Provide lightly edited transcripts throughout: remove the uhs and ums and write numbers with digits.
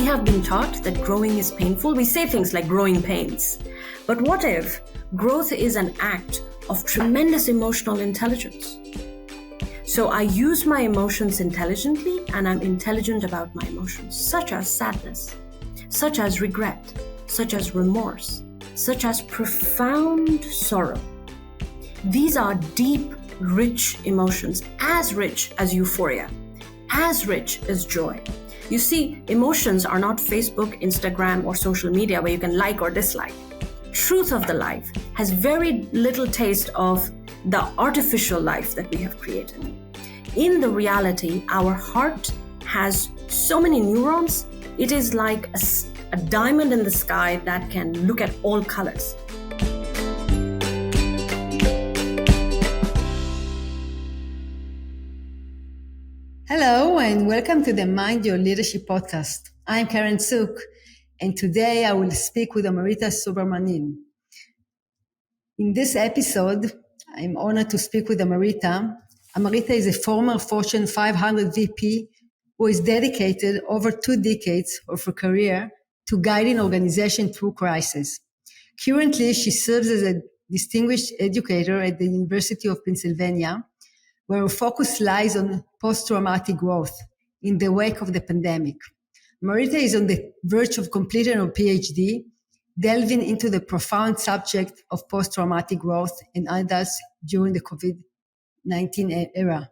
have been taught that growing is painful. We say things like growing pains. But what if growth is an act of tremendous emotional intelligence? So I use my emotions intelligently, and I'm intelligent about my emotions, such as sadness, such as regret, such as remorse, such as profound sorrow. These are deep, rich emotions, as rich as euphoria, as rich as joy. You see, emotions are not Facebook, Instagram, or social media where you can like or dislike. Truth of the life has very little taste of the artificial life that we have created. In the reality, our heart has so many neurons, it is like a diamond in the sky that can look at all colors. Hello and welcome to the Mind Your Leadership podcast. I'm Keren Tsuk, and today I will speak with Amrita Subramanian. In this episode, I'm honored to speak with Amrita. Amrita is a former Fortune 500 VP who is dedicated over 2 decades of her career to guiding organizations through crisis. Currently, she serves as a distinguished educator at the University of Pennsylvania, where her focus lies on post-traumatic growth in the wake of the pandemic. Amrita is on the verge of completing her Ph.D., delving into the profound subject of post-traumatic growth in adults during the COVID-19 era.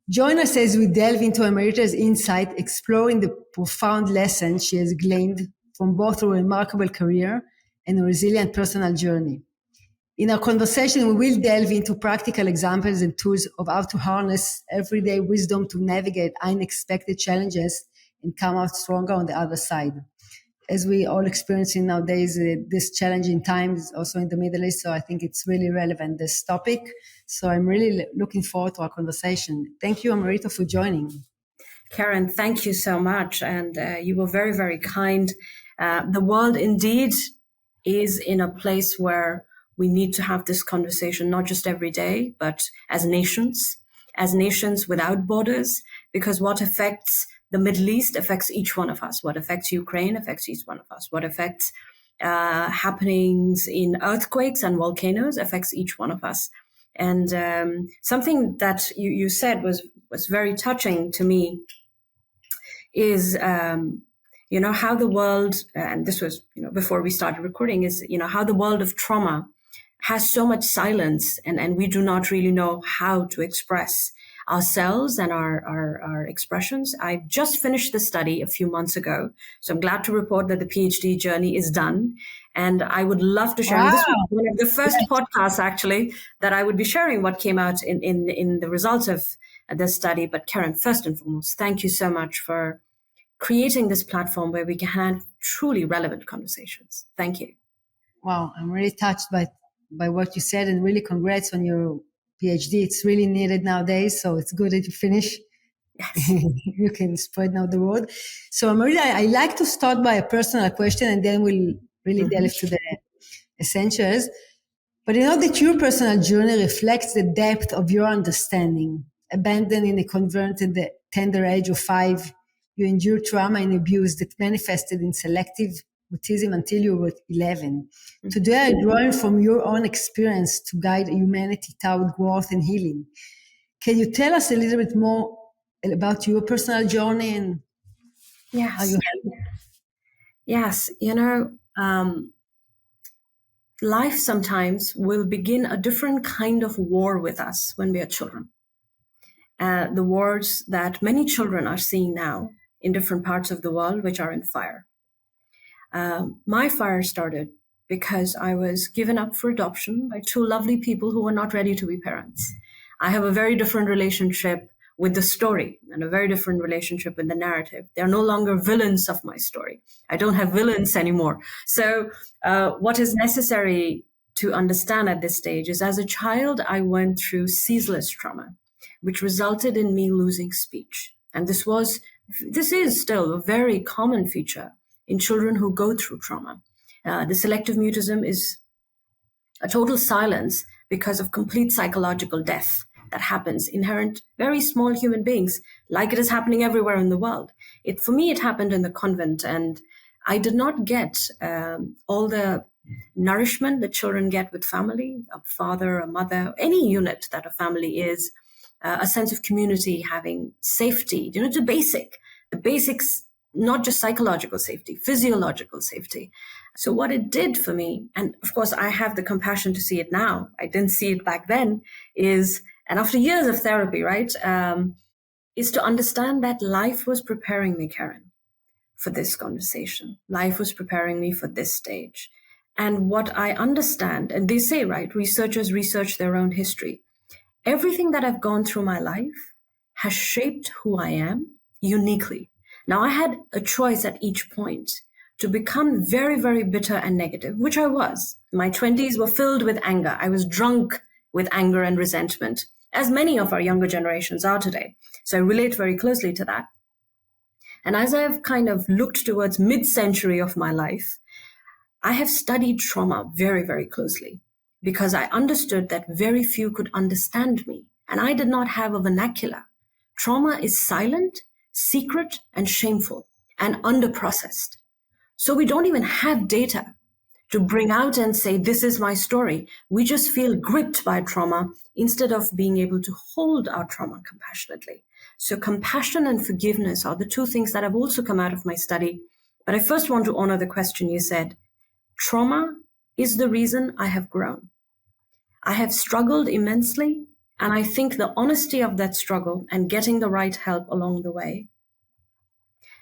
Join us as we delve into Amrita's insight, exploring the profound lessons she has gleaned from both her remarkable career and a resilient personal journey. In our conversation, we will delve into practical examples and tools of how to harness everyday wisdom to navigate unexpected challenges and come out stronger on the other side. As we all experiencing nowadays, this challenging times also in the Middle East, so I think it's really relevant, this topic. So I'm really looking forward to our conversation. Thank you, Amrita, for joining. Keren, thank you so much. And you were very, very kind. The world indeed is in a place where we need to have this conversation, not just every day, but as nations without borders, because what affects the Middle East affects each one of us. What affects Ukraine affects each one of us. What affects happenings in earthquakes and volcanoes affects each one of us. And something that you said was very touching to me is, how the world, and this was, before we started recording, is, how the world of trauma has so much silence, and we do not really know how to express ourselves and our expressions. I just finished the study a few months ago, so I'm glad to report that the PhD journey is done, and I would love to share. Wow. This was one of the first podcasts, actually, that I would be sharing what came out in the results of this study. But Keren, first and foremost, thank you so much for creating this platform where we can have truly relevant conversations. Thank you. Wow, I'm really touched by what you said, and really congrats on your PhD. It's really needed nowadays, so it's good that you finish. Yes. You can spread now the word. So Amrita, I like to start by a personal question, and then we'll really delve to the essentials. But that your personal journey reflects the depth of your understanding. Abandoning a convert at the tender age of 5, you endured trauma and abuse that manifested in selective autism until you were 11. Today, I'm drawing from your own experience to guide humanity toward growth and healing. Can you tell us a little bit more about your personal journey and how you help? Yes, life sometimes will begin a different kind of war with us when we are children. The wars that many children are seeing now in different parts of the world, which are in fire. My fire started because I was given up for adoption by 2 lovely people who were not ready to be parents. I have a very different relationship with the story and a very different relationship with the narrative. They're no longer villains of my story. I don't have villains anymore. So what is necessary to understand at this stage is, as a child, I went through ceaseless trauma, which resulted in me losing speech. And this is still a very common feature in children who go through trauma. The selective mutism is a total silence because of complete psychological death. that happens, inherent, very small human beings, like it is happening everywhere in the world. For me, it happened in the convent, and I did not get all the nourishment that children get with family, a father, a mother, any unit that a family is, a sense of community, having safety, the basics, not just psychological safety, physiological safety. So what it did for me, and of course I have the compassion to see it now, I didn't see it back then, and after years of therapy, right, is to understand that life was preparing me, Keren, for this conversation. Life was preparing me for this stage. And what I understand, and they say, right, researchers research their own history. Everything that I've gone through my life has shaped who I am uniquely. Now, I had a choice at each point to become very, very bitter and negative, which I was. My 20s were filled with anger. I was drunk with anger and resentment, as many of our younger generations are today. So I relate very closely to that. And as I've kind of looked towards mid-century of my life, I have studied trauma very, very closely because I understood that very few could understand me, and I did not have a vernacular. Trauma is silent, secret, and shameful, and underprocessed. So we don't even have data to bring out and say, this is my story. We just feel gripped by trauma instead of being able to hold our trauma compassionately. So compassion and forgiveness are the two things that have also come out of my study. But I first want to honor the question you said. Trauma is the reason I have grown. I have struggled immensely, and I think the honesty of that struggle and getting the right help along the way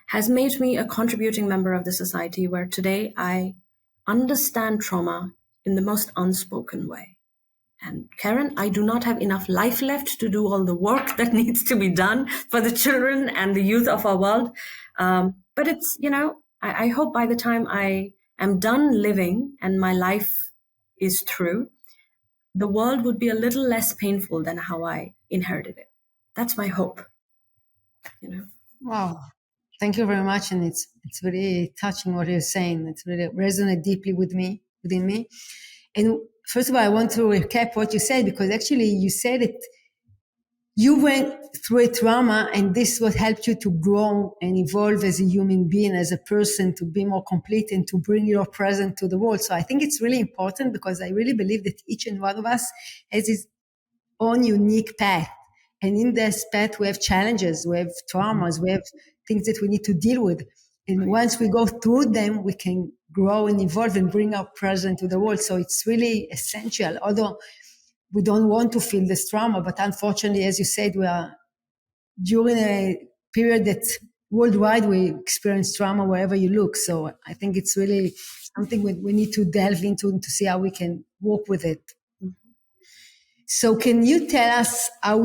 has made me a contributing member of the society where today I understand trauma in the most unspoken way. And Keren, I do not have enough life left to do all the work that needs to be done for the children and the youth of our world. But it's, I hope by the time I am done living and my life is through, the world would be a little less painful than how I inherited it. That's my hope. Wow. Thank you very much. And it's very touching what you're saying. It's really resonated deeply within me. And first of all, I want to recap what you said, because actually you said it, you went through a trauma and this is what helped you to grow and evolve as a human being, as a person, to be more complete and to bring your presence to the world. So I think it's really important, because I really believe that each and one of us has his own unique path. And in this path, we have challenges, we have traumas, we have things that we need to deal with. And once we go through them, we can grow and evolve and bring our presence to the world. So it's really essential, although we don't want to feel this trauma. But unfortunately, as you said, we are during a period that worldwide we experience trauma wherever you look. So I think it's really something we need to delve into to see how we can work with it. So can you tell us how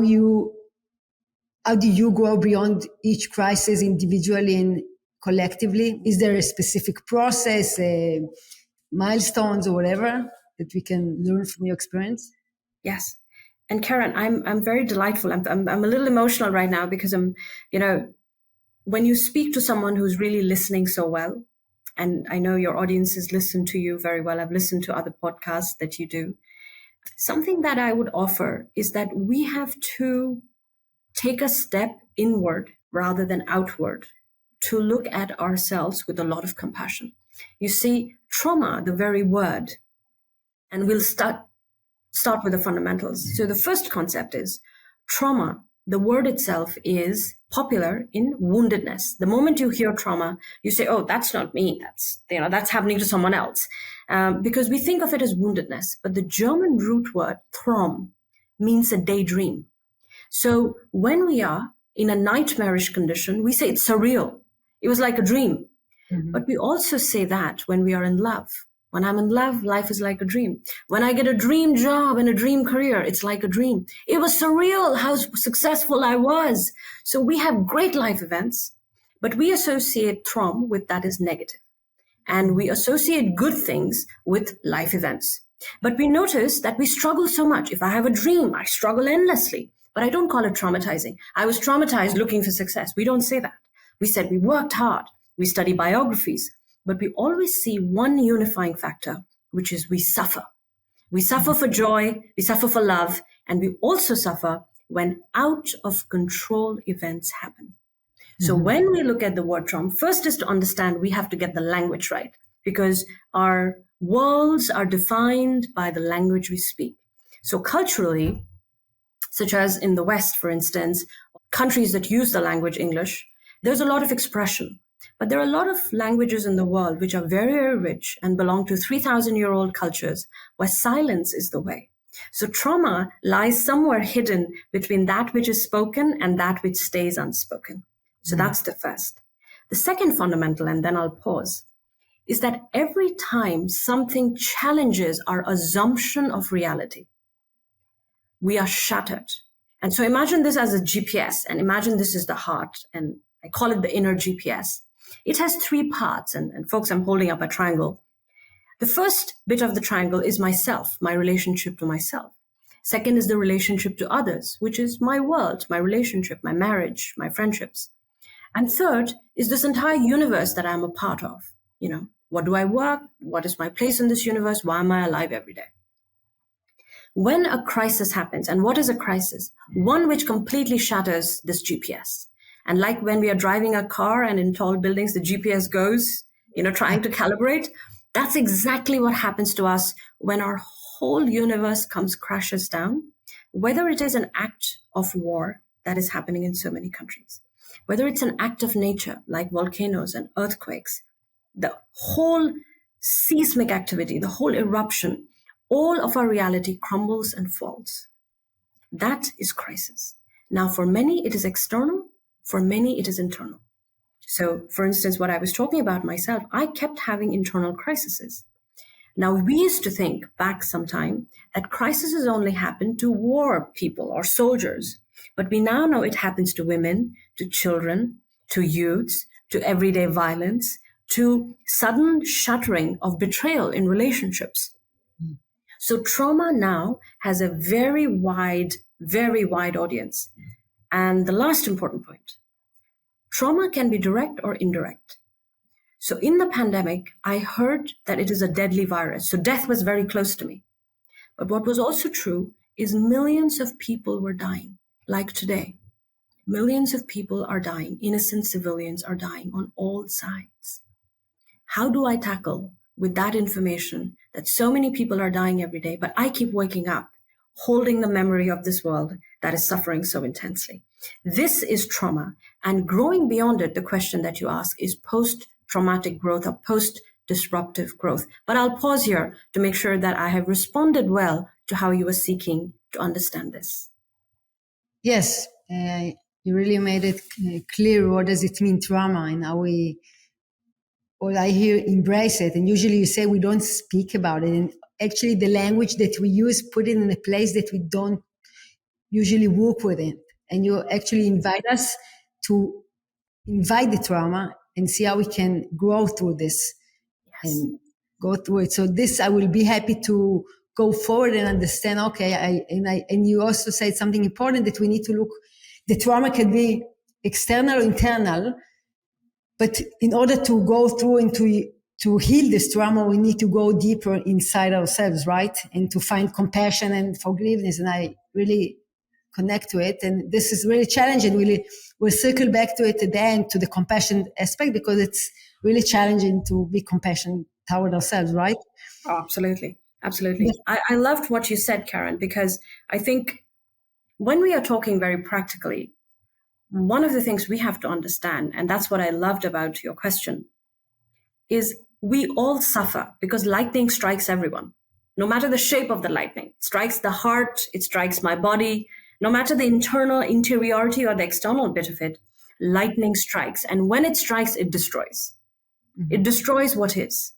do you grow beyond each crisis individually and collectively? Is there a specific process, milestones or whatever that we can learn from your experience? Yes. And Keren, I'm very delightful. I'm a little emotional right now because when you speak to someone who's really listening so well, and I know your audiences listen to you very well. I've listened to other podcasts that you do. Something that I would offer is that we have to take a step inward rather than outward to look at ourselves with a lot of compassion. You see, trauma, the very word, and we'll start with the fundamentals. So the first concept is trauma. The word itself is popular in woundedness. The moment you hear trauma, you say, oh, that's not me. That's happening to someone else. Because we think of it as woundedness. But the German root word, Traum, means a daydream. So when we are in a nightmarish condition, we say it's surreal. It was like a dream. Mm-hmm. But we also say that when we are in love. When I'm in love, life is like a dream. When I get a dream job and a dream career, it's like a dream. It was surreal how successful I was. So we have great life events, but we associate trauma with that is negative. And we associate good things with life events. But we notice that we struggle so much. If I have a dream, I struggle endlessly. But I don't call it traumatizing. I was traumatized looking for success. We don't say that. We said we worked hard. We study biographies. But we always see one unifying factor, which is we suffer. We suffer for joy, we suffer for love, and we also suffer when out of control events happen. So when we look at the word trauma, first is to understand we have to get the language right, because our worlds are defined by the language we speak. So culturally, such as in the West, for instance, countries that use the language English, there's a lot of expression. But there are a lot of languages in the world which are very, very rich and belong to 3,000-year-old cultures where silence is the way. So trauma lies somewhere hidden between that which is spoken and that which stays unspoken. So that's the first. The second fundamental, and then I'll pause, is that every time something challenges our assumption of reality, we are shattered. And so imagine this as a GPS, and imagine this is the heart, and I call it the inner GPS. It has three parts, and folks, I'm holding up a triangle. The first bit of the triangle is myself, my relationship to myself. Second is the relationship to others, which is my world, my relationship, my marriage, my friendships. And third is this entire universe that I'm a part of. What do I work? What is my place in this universe? Why am I alive every day? When a crisis happens, and what is a crisis? One which completely shatters this GPS. And like when we are driving a car and in tall buildings, the GPS goes, trying to calibrate. That's exactly what happens to us when our whole universe crashes down, whether it is an act of war that is happening in so many countries, whether it's an act of nature like volcanoes and earthquakes, the whole seismic activity, the whole eruption, all of our reality crumbles and falls. That is crisis. Now, for many, it is external. For many, it is internal. So, for instance, what I was talking about myself, I kept having internal crises. Now, we used to think back sometime that crises only happen to war people or soldiers. But we now know it happens to women, to children, to youths, to everyday violence, to sudden shattering of betrayal in relationships. So trauma now has a very wide audience. And the last important point, trauma can be direct or indirect. So in the pandemic, I heard that it is a deadly virus. So death was very close to me. But what was also true is millions of people were dying, like today. Millions of people are dying. Innocent civilians are dying on all sides. How do I tackle with that information that so many people are dying every day, but I keep waking up, holding the memory of this world that is suffering so intensely? This is trauma. And growing beyond it, the question that you ask is post-traumatic growth or post-disruptive growth. But I'll pause here to make sure that I have responded well to how you were seeking to understand this. Yes, you really made it clear what does it mean trauma and how or I hear embrace it. And usually you say we don't speak about it. And actually the language that we use put it in a place that we don't usually work with it. And you actually invite us to invite the trauma and see how we can grow through this and go through it. So this, I will be happy to go forward and understand, okay, and you also said something important that we need to look, the trauma can be external or internal, but in order to go through and to heal this trauma, we need to go deeper inside ourselves, right? And to find compassion and forgiveness. And I really connect to it. And this is really challenging. We'll circle back to it at the end, to the compassion aspect, because it's really challenging to be compassionate toward ourselves, right? Oh, absolutely. Absolutely. Yes. I loved what you said, Keren, because I think when we are talking very practically, one of the things we have to understand, and that's what I loved about your question, is we all suffer because lightning strikes everyone. No matter the shape of the lightning, it strikes the heart, it strikes my body, no matter the internal interiority or the external bit of it, lightning strikes. And when it strikes, it destroys. Mm-hmm. It destroys what is.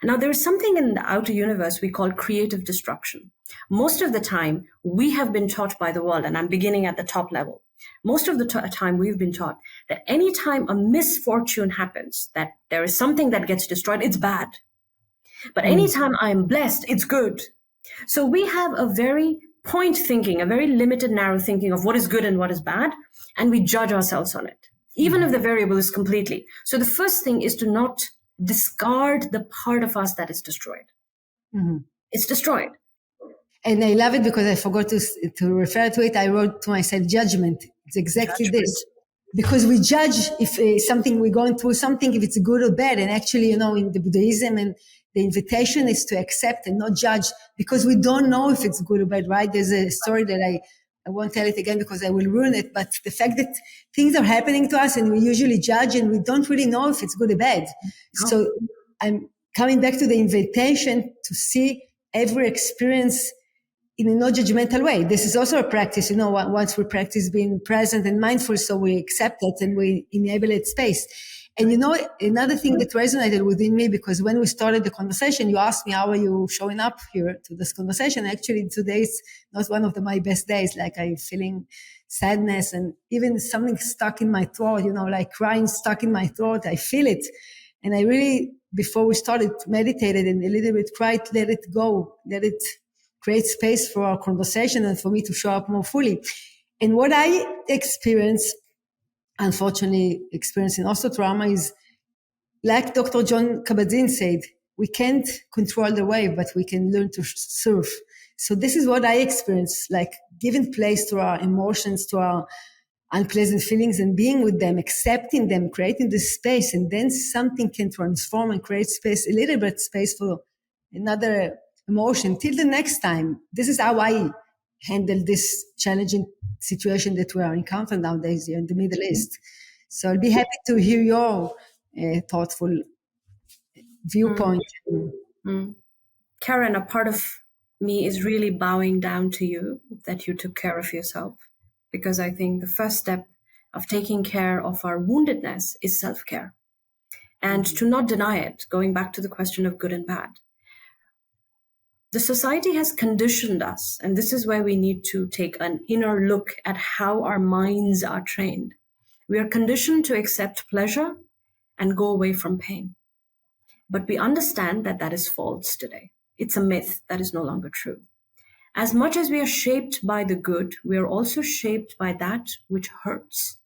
Now, there is something in the outer universe we call creative destruction. Most of the time, we have been taught by the world, and I'm beginning at the top level. Most of the time, we've been taught that anytime a misfortune happens, that there is something that gets destroyed, it's bad. But anytime I am blessed, it's good. So we have a very point thinking, a very limited, narrow thinking of what is good and what is bad, and we judge ourselves on it, even if the variable is completely. So the first thing is to not discard the part of us that is destroyed. Mm-hmm. It's destroyed. And I love it because I forgot to refer to it. I wrote to myself judgment. It's exactly Judgment. this. Because we judge if something we're going through something, if it's good or bad. And actually, in the Buddhism, and the invitation is to accept and not judge, because we don't know if it's good or bad, right? There's a story that I won't tell it again because I will ruin it. But the fact that things are happening to us and we usually judge and we don't really know if it's good or bad. Oh. So I'm coming back to the invitation to see every experience in a non-judgmental way. This is also a practice, once we practice being present and mindful, so we accept it and we enable it space. And another thing that resonated within me, because when we started the conversation, you asked me, how are you showing up here to this conversation? Actually, today is not one of my best days. Like I'm feeling sadness and even something stuck in my throat, like crying stuck in my throat. I feel it. And I really, before we started, meditated and a little bit cried, let it go, let it create space for our conversation and for me to show up more fully. And what I unfortunately experiencing also trauma, is like Dr. John Kabat-Zinn said, we can't control the wave, but we can learn to surf. So this is what I experienced, like giving place to our emotions, to our unpleasant feelings and being with them, accepting them, creating this space, and then something can transform and create space, a little bit space for another emotion till the next time. This is how I handle this challenging situation that we are encountering nowadays here in the Middle East. So I'll be happy to hear your thoughtful viewpoint. Keren, a part of me is really bowing down to you that you took care of yourself, because I think the first step of taking care of our woundedness is self-care. And to not deny it, going back to the question of good and bad. The society has conditioned us, and this is where we need to take an inner look at how our minds are trained. We are conditioned to accept pleasure and go away from pain. But we understand that that is false today. It's a myth that is no longer true. As much as we are shaped by the good, we are also shaped by that which hurts.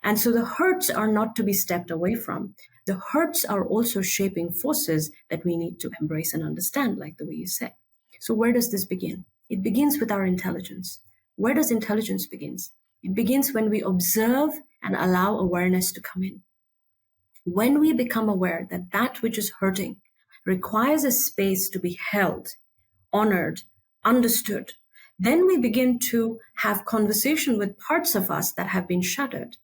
And so the hurts are not to be stepped away from. The hurts are also shaping forces that we need to embrace and understand, like the way you said. So where does this begin? It begins with our intelligence. Where does intelligence begin? It begins when we observe and allow awareness to come in. When we become aware that that which is hurting requires a space to be held, honored, understood, then we begin to have conversation with parts of us that have been shattered.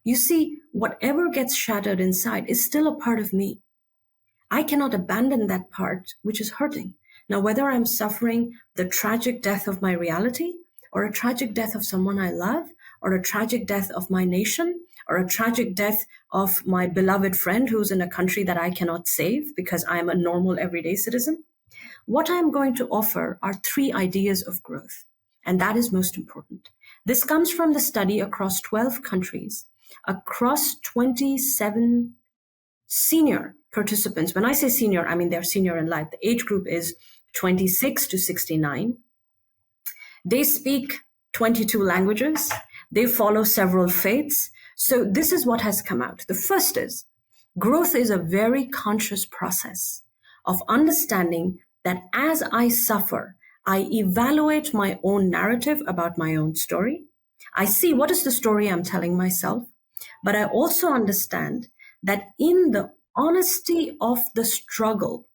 You see, whatever gets shattered inside is still a part of me. I cannot abandon that part which is hurting. Now, whether I'm suffering the tragic death of my reality, or a tragic death of someone I love, or a tragic death of my nation, or a tragic death of my beloved friend who's in a country that I cannot save because I'm a normal everyday citizen, what I'm going to offer are 3 ideas of growth. And that is most important. This comes from the study across 12 countries, across 27 senior participants. When I say senior, I mean they're senior in life. The age group is 26 to 69. They speak 22 languages. They follow several faiths. So this is what has come out. The first is, growth is a very conscious process of understanding that as I suffer, I evaluate my own narrative about my own story. I see what is the story I'm telling myself, but I also understand that in the honesty of the struggle,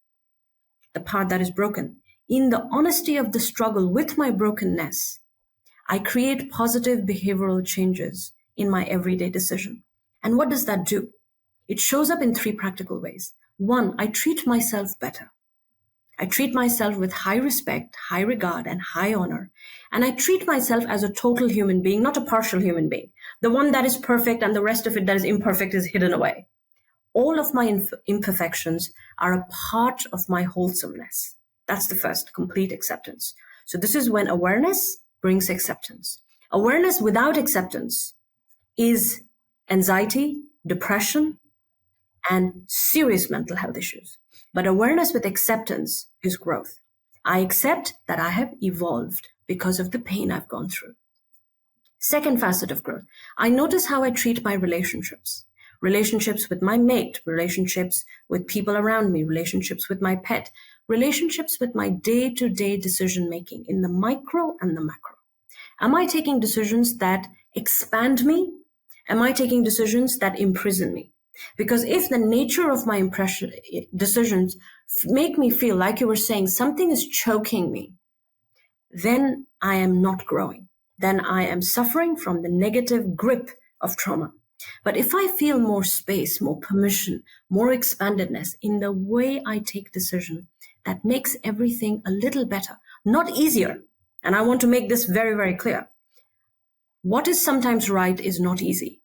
the part that is broken, in the honesty of the struggle with my brokenness, I create positive behavioral changes in my everyday decision. And what does that do? It shows up in 3 practical ways. 1, I treat myself better. I treat myself with high respect, high regard, and high honor. And I treat myself as a total human being, not a partial human being. The one that is perfect and the rest of it that is imperfect is hidden away. All of my imperfections are a part of my wholesomeness. That's the first, complete acceptance. So this is when awareness brings acceptance. Awareness without acceptance is anxiety, depression, and serious mental health issues. But awareness with acceptance is growth. I accept that I have evolved because of the pain I've gone through. Second facet of growth, I notice how I treat my relationships. Relationships with my mate, relationships with people around me, relationships with my pet, relationships with my day-to-day decision-making in the micro and the macro. Am I taking decisions that expand me? Am I taking decisions that imprison me? Because if the nature of my decisions make me feel, like you were saying, something is choking me, then I am not growing. Then I am suffering from the negative grip of trauma. But if I feel more space, more permission, more expandedness in the way I take decision, that makes everything a little better, not easier. And I want to make this very, very clear. What is sometimes right is not easy.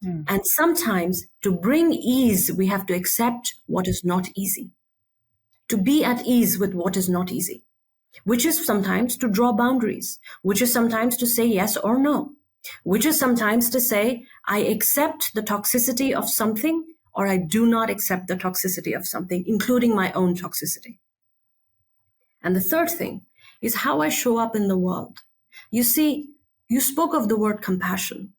And sometimes to bring ease, we have to accept what is not easy. To be at ease with what is not easy, which is sometimes to draw boundaries, which is sometimes to say yes or no, which is sometimes to say, I accept the toxicity of something or I do not accept the toxicity of something, including my own toxicity. And the third thing is how I show up in the world. You see, you spoke of the word compassion.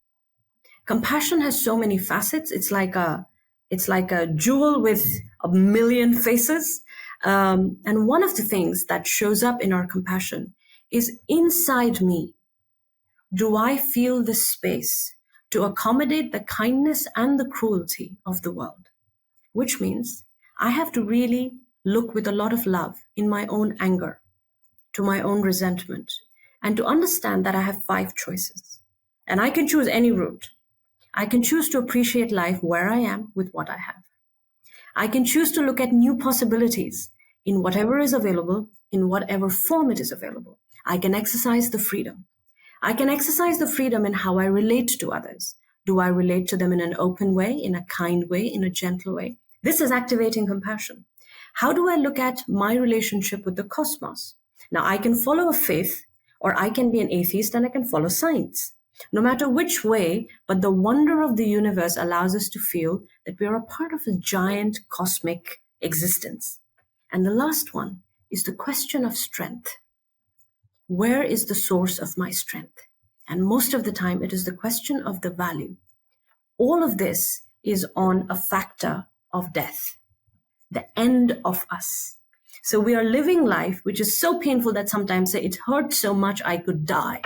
Compassion has so many facets. It's like a jewel with a million faces. And one of the things that shows up in our compassion is inside me. Do I feel the space to accommodate the kindness and the cruelty of the world? Which means I have to really look with a lot of love in my own anger, to my own resentment, and to understand that I have 5 choices. And I can choose any route. I can choose to appreciate life where I am with what I have. I can choose to look at new possibilities in whatever is available, in whatever form it is available. I can exercise the freedom. I can exercise the freedom in how I relate to others. Do I relate to them in an open way, in a kind way, in a gentle way? This is activating compassion. How do I look at my relationship with the cosmos? Now, I can follow a faith, or I can be an atheist and I can follow science. No matter which way, but the wonder of the universe allows us to feel that we are a part of a giant cosmic existence. And the last one is the question of strength. Where is the source of my strength? And most of the time, it is the question of the value. All of this is on a factor of death, the end of us. So we are living life, which is so painful that sometimes it hurts so much I could die.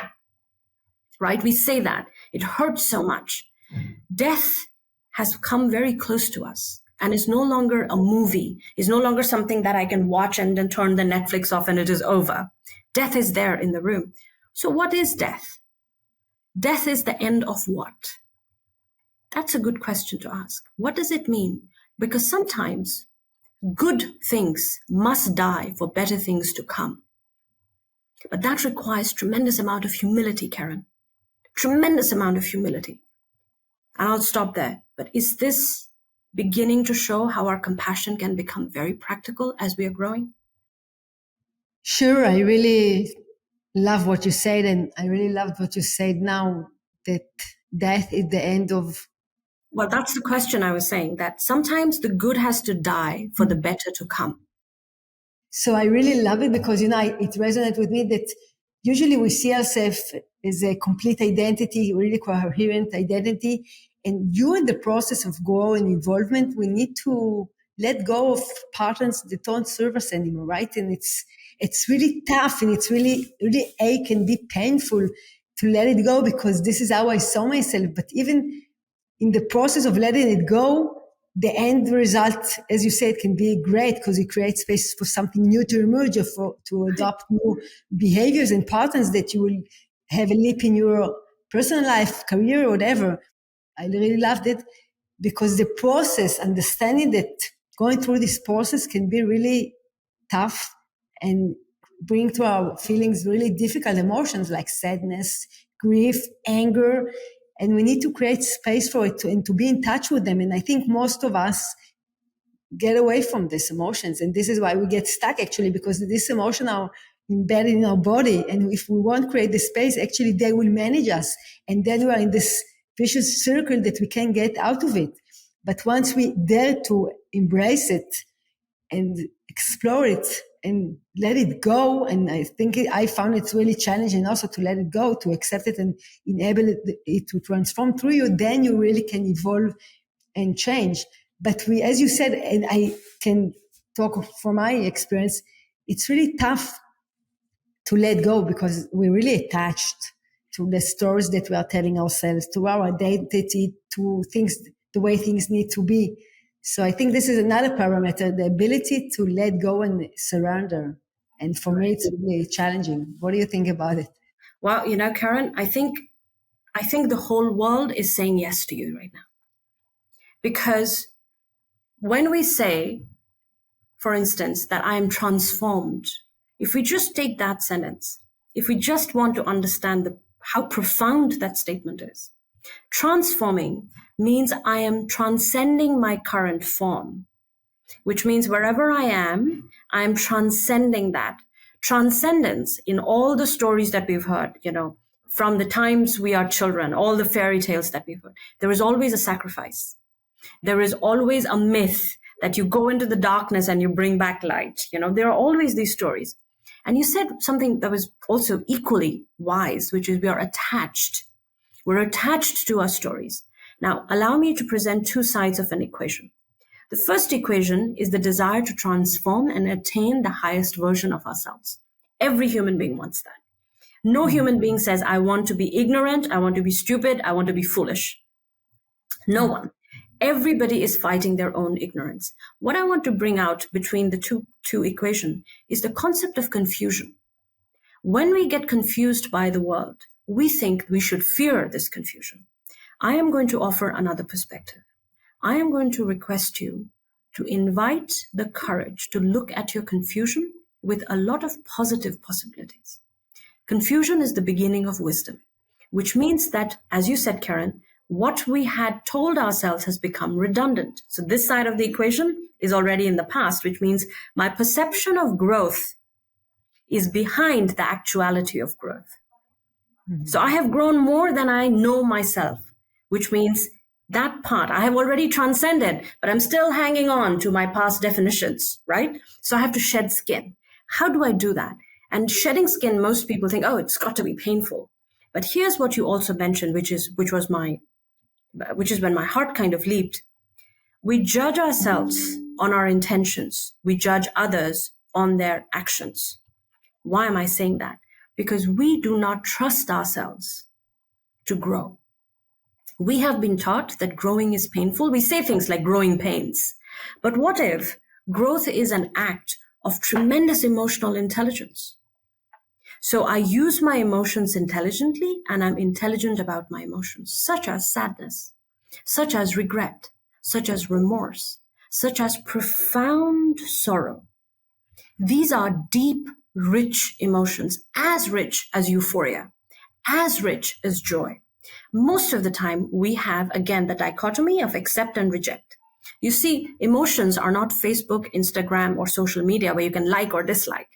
Right? We say that. It hurts so much. Death has come very close to us and is no longer a movie, is no longer something that I can watch and then turn the Netflix off and it is over. Death is there in the room. So what is death? Death is the end of what? That's a good question to ask. What does it mean? Because sometimes good things must die for better things to come. But that requires tremendous amount of humility, Keren. Tremendous amount of humility. And I'll stop there. But is this beginning to show how our compassion can become very practical as we are growing? Sure, I really love what you said, and I really loved what you said now, that death is the end of... Well, that's the question I was saying, that sometimes the good has to die for the better to come. So I really love it because, it resonates with me that usually we see ourselves as a complete identity, really coherent identity. And during the process of growth and involvement, we need to let go of patterns that don't serve us anymore, right? And it's really tough and it's really, really ache and be painful to let it go because this is how I saw myself. But even in the process of letting it go, the end result, as you said, can be great because it creates space for something new to emerge or to adopt new behaviors and patterns that you will have a leap in your personal life, career, or whatever. I really loved it because the process, understanding that going through this process can be really tough and bring to our feelings really difficult emotions like sadness, grief, anger. And we need to create space for it and to be in touch with them. And I think most of us get away from these emotions. And this is why we get stuck actually, because these emotions are embedded in our body. And if we won't create the space, actually they will manage us. And then we are in this vicious circle that we can't get out of it. But once we dare to embrace it and explore it and let it go, and I think I found it's really challenging also to let it go, to accept it and enable it to transform through you, then you really can evolve and change. But as you said, and I can talk from my experience, it's really tough to let go because we're really attached to the stories that we are telling ourselves, to our identity, to things, the way things need to be. So I think this is another parameter, the ability to let go and surrender. And for me, it's really challenging. What do you think about it? Well, Keren, I think the whole world is saying yes to you right now. Because when we say, for instance, that I am transformed, if we just take that sentence, if we just want to understand how profound that statement is, transforming means I am transcending my current form, which means wherever I am transcending that. Transcendence in all the stories that we've heard, from the times we are children, all the fairy tales that we've heard, there is always a sacrifice. There is always a myth that you go into the darkness and you bring back light. There are always these stories. And you said something that was also equally wise, which is we are attached. We're attached to our stories. Now, allow me to present two sides of an equation. The first equation is the desire to transform and attain the highest version of ourselves. Every human being wants that. No human being says, I want to be ignorant, I want to be stupid, I want to be foolish. No one. Everybody is fighting their own ignorance. What I want to bring out between the two equations is the concept of confusion. When we get confused by the world, we think we should fear this confusion. I am going to offer another perspective. I am going to request you to invite the courage to look at your confusion with a lot of positive possibilities. Confusion is the beginning of wisdom, which means that, as you said, Keren, what we had told ourselves has become redundant. So this side of the equation is already in the past, which means my perception of growth is behind the actuality of growth. Mm-hmm. So I have grown more than I know myself, which means that part I have already transcended, but I'm still hanging on to my past definitions, right? So I have to shed skin. How do I do that? And shedding skin, most people think, oh, it's got to be painful. But here's what you also mentioned, which is when my heart kind of leaped. We judge ourselves on our intentions. We judge others on their actions. Why am I saying that? Because we do not trust ourselves to grow. We have been taught that growing is painful. We say things like growing pains. But what if growth is an act of tremendous emotional intelligence? So I use my emotions intelligently, and I'm intelligent about my emotions, such as sadness, such as regret, such as remorse, such as profound sorrow. These are deep, rich emotions, as rich as euphoria, as rich as joy. Most of the time, we have, again, the dichotomy of accept and reject. You see, emotions are not Facebook, Instagram, or social media where you can like or dislike.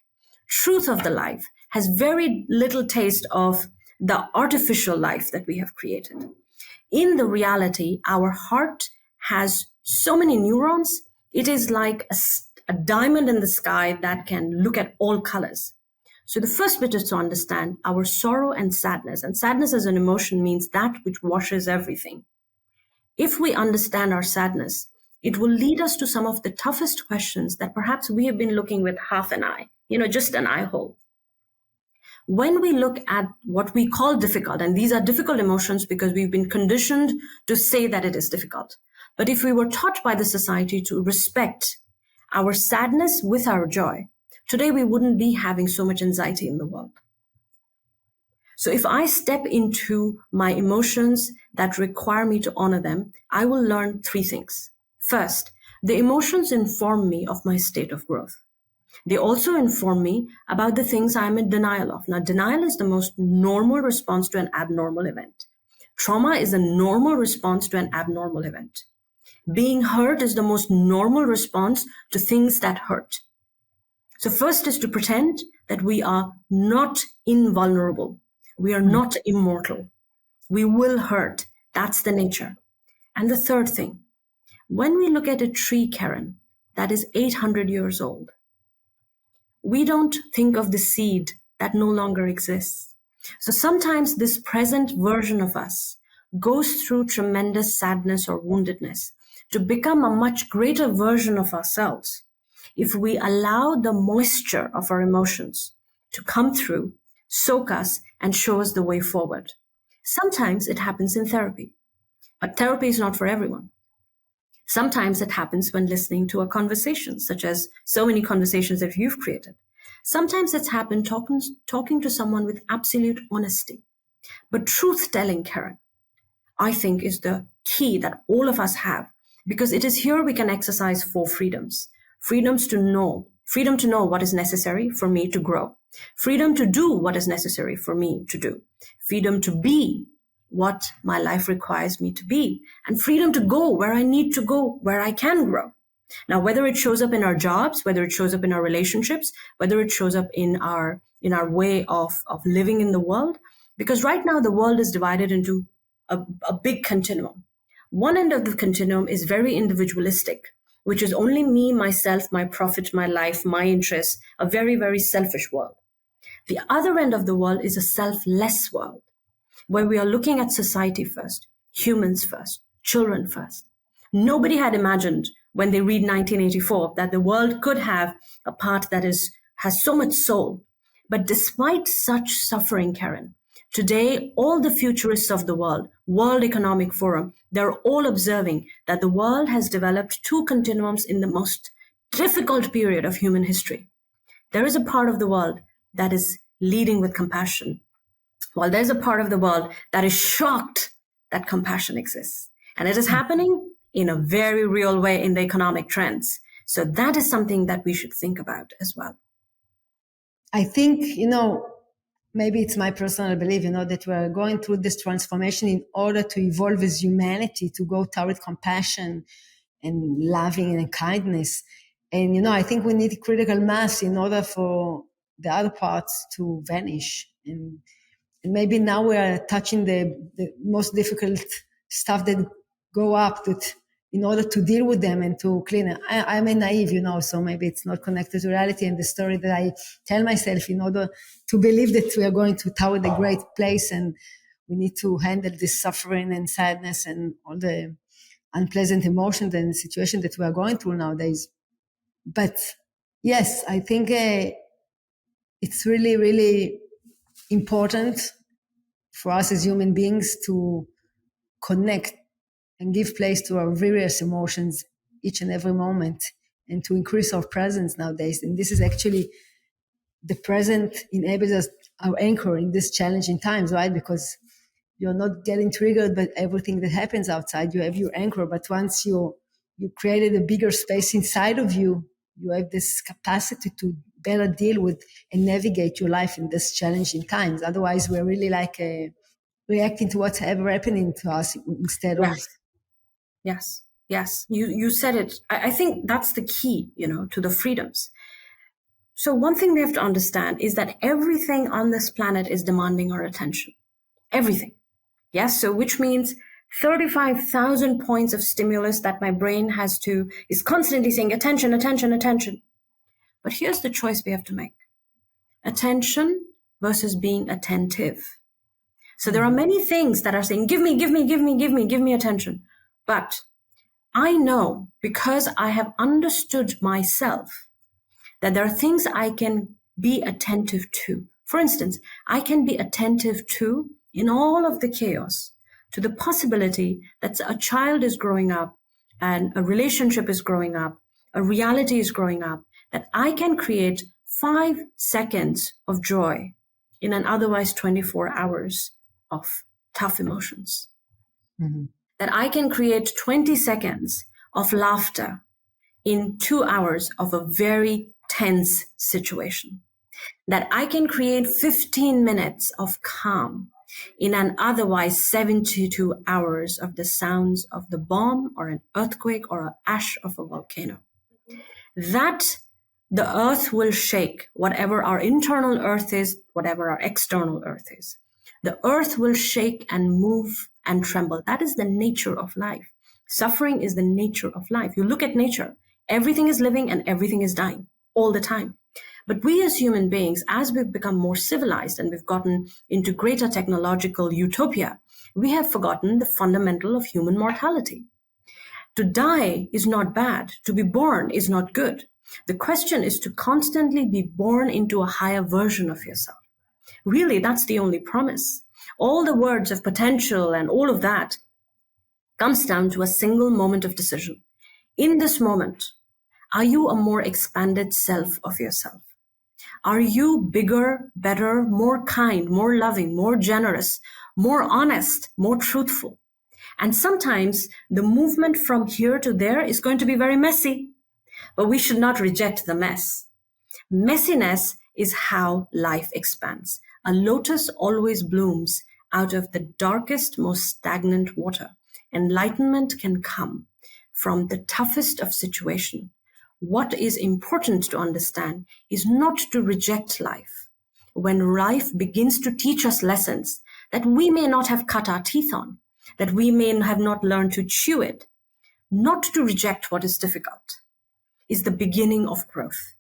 Truth of the life has very little taste of the artificial life that we have created. In the reality, our heart has so many neurons. It is like a diamond in the sky that can look at all colors. So the first bit is to understand our sorrow and sadness as an emotion means that which washes everything. If we understand our sadness, it will lead us to some of the toughest questions that perhaps we have been looking with half an eye, just an eye hole. When we look at what we call difficult, and these are difficult emotions because we've been conditioned to say that it is difficult. But if we were taught by the society to respect our sadness with our joy, today we wouldn't be having so much anxiety in the world. So if I step into my emotions that require me to honor them, I will learn three things. First, the emotions inform me of my state of growth. They also inform me about the things I'm in denial of. Now, denial is the most normal response to an abnormal event. Trauma is a normal response to an abnormal event. Being hurt is the most normal response to things that hurt. So first is to pretend that we are not invulnerable. We are not immortal. We will hurt. That's the nature. And the third thing, when we look at a tree, Keren, that is 800 years old, we don't think of the seed that no longer exists. So sometimes this present version of us goes through tremendous sadness or woundedness to become a much greater version of ourselves. if we allow the moisture of our emotions to come through, soak us, and show us the way forward. Sometimes it happens in therapy, but therapy is not for everyone. Sometimes it happens when listening to a conversation, such as so many conversations that you've created. Sometimes it's happened talking to someone with absolute honesty. But truth-telling, Keren, I think is the key that all of us have, because it is here we can exercise 4 freedoms. Freedom to know what is necessary for me to grow. Freedom to do what is necessary for me to do. Freedom to be what my life requires me to be, and freedom to go where I need to go, where I can grow. Now, whether it shows up in our jobs, whether it shows up in our relationships, whether it shows up in our way of living in the world, because right now the world is divided into a big continuum. One end of the continuum is very individualistic, which is only me, myself, my profit, my life, my interests, a very, very selfish world. The other end of the world is a selfless world, where we are looking at society first, humans first, children first. Nobody had imagined when they read 1984 that the world could have a part that has so much soul. But despite such suffering, Keren, today, all the futurists of the World Economic Forum, they're all observing that the world has developed 2 continuums in the most difficult period of human history. There is a part of the world that is leading with compassion, while there's a part of the world that is shocked that compassion exists. And it is happening in a very real way in the economic trends. So that is something that we should think about as well. I think, maybe it's my personal belief, that we're going through this transformation in order to evolve as humanity, to go toward compassion and loving and kindness. And, I think we need critical mass in order for the other parts to vanish. And maybe now we are touching the most difficult stuff that go up that in order to deal with them and to clean it. I'm a naive, so maybe it's not connected to reality and the story that I tell myself in order to believe that we are going to toward a great place and we need to handle this suffering and sadness and all the unpleasant emotions and situation that we are going through nowadays. But yes, I think it's really, really important for us as human beings to connect and give place to our various emotions each and every moment and to increase our presence nowadays. And this is actually the present enables us our anchor in these challenging times, right? Because you're not getting triggered by everything that happens outside. You have your anchor, but once you created a bigger space inside of you, you have this capacity to better deal with and navigate your life in these challenging times. Otherwise, we're really reacting to what's ever happening to us instead of... Yes. You said it. I think that's the key, to the freedoms. So one thing we have to understand is that everything on this planet is demanding our attention. Everything. Yes. So which means 35,000 points of stimulus that my brain is constantly saying attention, attention, attention. But here's the choice we have to make. Attention versus being attentive. So there are many things that are saying, give me attention. But I know, because I have understood myself, that there are things I can be attentive to. For instance, I can be attentive to, in all of the chaos, to the possibility that a child is growing up and a relationship is growing up, a reality is growing up, that I can create 5 seconds of joy in an otherwise 24 hours of tough emotions. Mm-hmm. That I can create 20 seconds of laughter in 2 hours of a very tense situation. That I can create 15 minutes of calm in an otherwise 72 hours of the sounds of the bomb or an earthquake or an ash of a volcano. That the earth will shake, whatever our internal earth is, whatever our external earth is. The earth will shake and move and tremble. That is the nature of life. Suffering is the nature of life. You look at nature, everything is living and everything is dying all the time. But we as human beings, as we've become more civilized and we've gotten into greater technological utopia, we have forgotten the fundamental of human mortality. To die is not bad. To be born is not good. The question is to constantly be born into a higher version of yourself. Really, that's the only promise. All the words of potential and all of that comes down to a single moment of decision. In this moment, are you a more expanded self of yourself? Are you bigger, better, more kind, more loving, more generous, more honest, more truthful? And sometimes the movement from here to there is going to be very messy, but we should not reject the mess. Messiness is how life expands. A lotus always blooms out of the darkest, most stagnant water. Enlightenment can come from the toughest of situations. What is important to understand is not to reject life. When life begins to teach us lessons that we may not have cut our teeth on, that we may have not learned to chew it, not to reject what is difficult is the beginning of growth.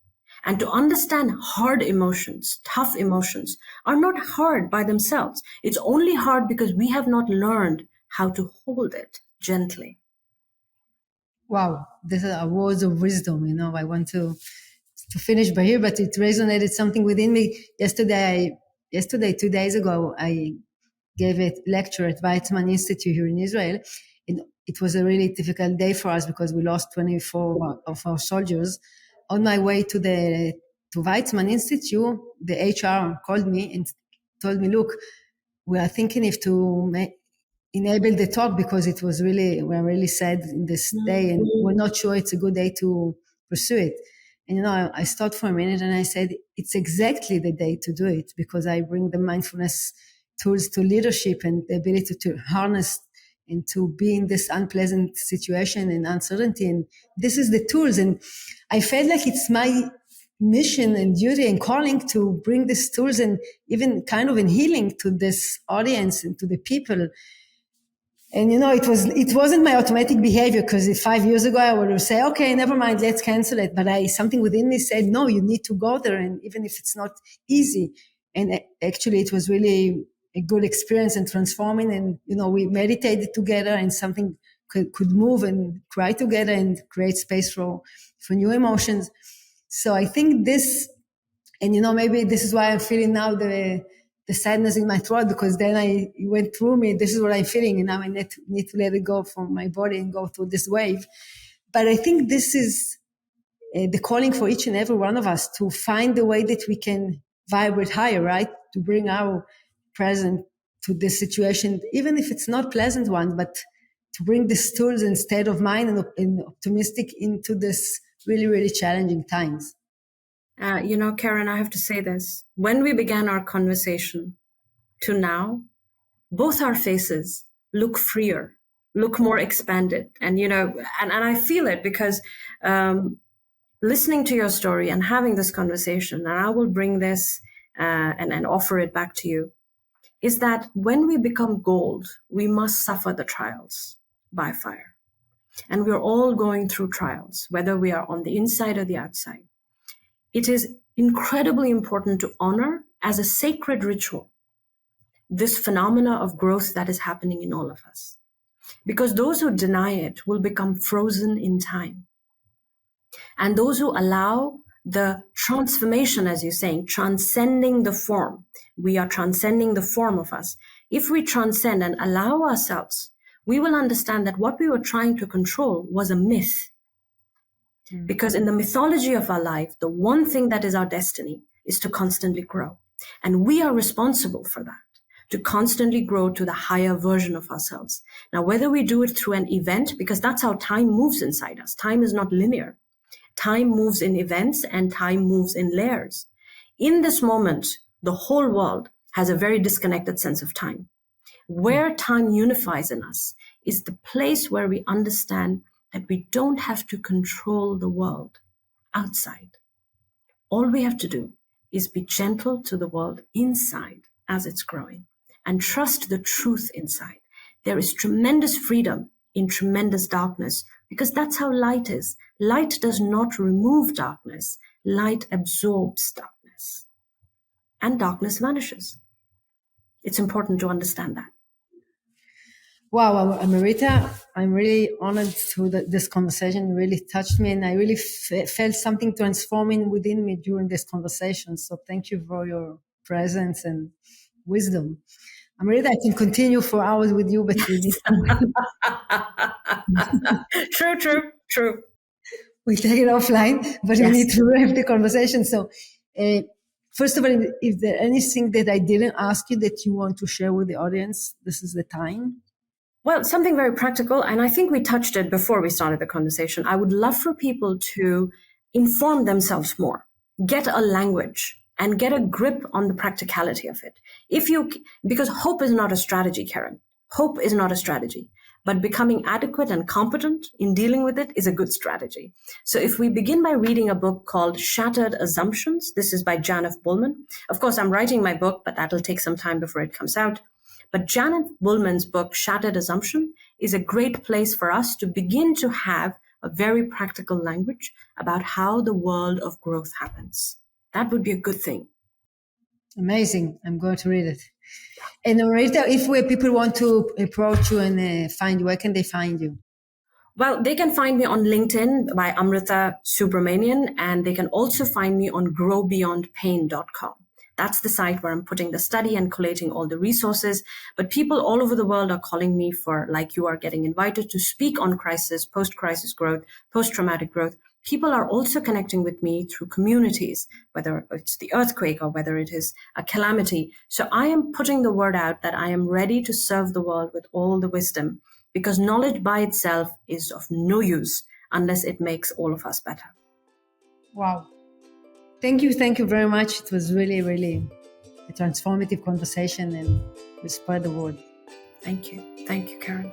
And to understand hard emotions, tough emotions, are not hard by themselves. It's only hard because we have not learned how to hold it gently. Wow, these are words of wisdom. I want to finish by here, but it resonated something within me. Yesterday, 2 days ago, I gave a lecture at Weizmann Institute here in Israel. And it was a really difficult day for us because we lost 24 of our soldiers. On my way to Weizmann Institute, the HR called me and told me, look, we are thinking if to enable the talk because we're really sad in this day and we're not sure it's a good day to pursue it. And I stopped for a minute and I said, it's exactly the day to do it because I bring the mindfulness tools to leadership and the ability to harness and to be in this unpleasant situation and uncertainty. And this is the tools. And I felt like it's my mission and duty and calling to bring these tools and even kind of in healing to this audience and to the people. And it wasn't my automatic behavior because 5 years ago I would say, okay, never mind, let's cancel it. But something within me said, no, you need to go there. And even if it's not easy. And actually it was really a good experience and transforming. And, we meditated together and something could move and cry together and create space for new emotions. So I think this, and, maybe this is why I'm feeling now the sadness in my throat, because then it went through me. This is what I'm feeling. And now I need to let it go from my body and go through this wave. But I think this is the calling for each and every one of us to find the way that we can vibrate higher, right? To bring our present to this situation, even if it's not pleasant one, but to bring these tools and state of mind and optimistic into this really, really challenging times. Keren, I have to say this. When we began our conversation to now, both our faces look freer, look more expanded. And, and I feel it because listening to your story and having this conversation, and I will bring this and offer it back to you, is that when we become gold, we must suffer the trials by fire. And we're all going through trials, whether we are on the inside or the outside. It is incredibly important to honor as a sacred ritual this phenomena of growth that is happening in all of us. Because those who deny it will become frozen in time. And those who allow the transformation, as you're saying, transcending the form, we are transcending the form of us. If we transcend and allow ourselves, we will understand that what we were trying to control was a myth. Because in the mythology of our life, the one thing that is our destiny is to constantly grow. And we are responsible for that, to constantly grow to the higher version of ourselves. Now, whether we do it through an event, because that's how time moves inside us. Time is not linear. Time moves in events and time moves in layers. In this moment, the whole world has a very disconnected sense of time. Where time unifies in us is the place where we understand that we don't have to control the world outside. All we have to do is be gentle to the world inside as it's growing and trust the truth inside. There is tremendous freedom in tremendous darkness because that's how light is. Light does not remove darkness. Light absorbs darkness. And darkness vanishes. It's important to understand that. Wow, Amrita, I'm really honored to this conversation. It really touched me, and I really felt something transforming within me during this conversation. So thank you for your presence and wisdom. Amrita, I can continue for hours with you, but we need True. We'll take it offline, but we need to wrap the conversation. So, first of all, if there anything that I didn't ask you that you want to share with the audience, this is the time. Well, something very practical, and I think we touched it before we started the conversation. I would love for people to inform themselves more, get a language, and get a grip on the practicality of it. Because hope is not a strategy, Keren. Hope is not a strategy, but becoming adequate and competent in dealing with it is a good strategy. So if we begin by reading a book called Shattered Assumptions, this is by Janet Bullman. Of course, I'm writing my book, but that'll take some time before it comes out. But Janet Bullman's book, Shattered Assumption, is a great place for us to begin to have a very practical language about how the world of growth happens. That would be a good thing. Amazing. I'm going to read it. And Amrita, if people want to approach you and find you, where can they find you? Well, they can find me on LinkedIn by Amrita Subramanian, and they can also find me on growbeyondpain.com. That's the site where I'm putting the study and collating all the resources. But people all over the world are calling me for, like you are getting invited to speak on crisis, post-crisis growth, post-traumatic growth. People are also connecting with me through communities, whether it's the earthquake or whether it is a calamity. So I am putting the word out that I am ready to serve the world with all the wisdom, because knowledge by itself is of no use unless it makes all of us better. Wow. Thank you very much. It was really, really a transformative conversation, and we spread the word. Thank you, Keren.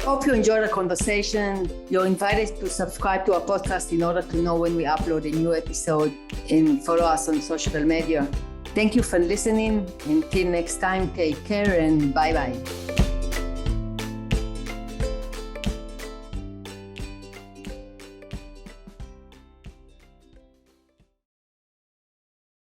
Hope you enjoyed the conversation. You're invited to subscribe to our podcast in order to know when we upload a new episode, and follow us on social media. Thank you for listening. Until next time, take care and bye-bye.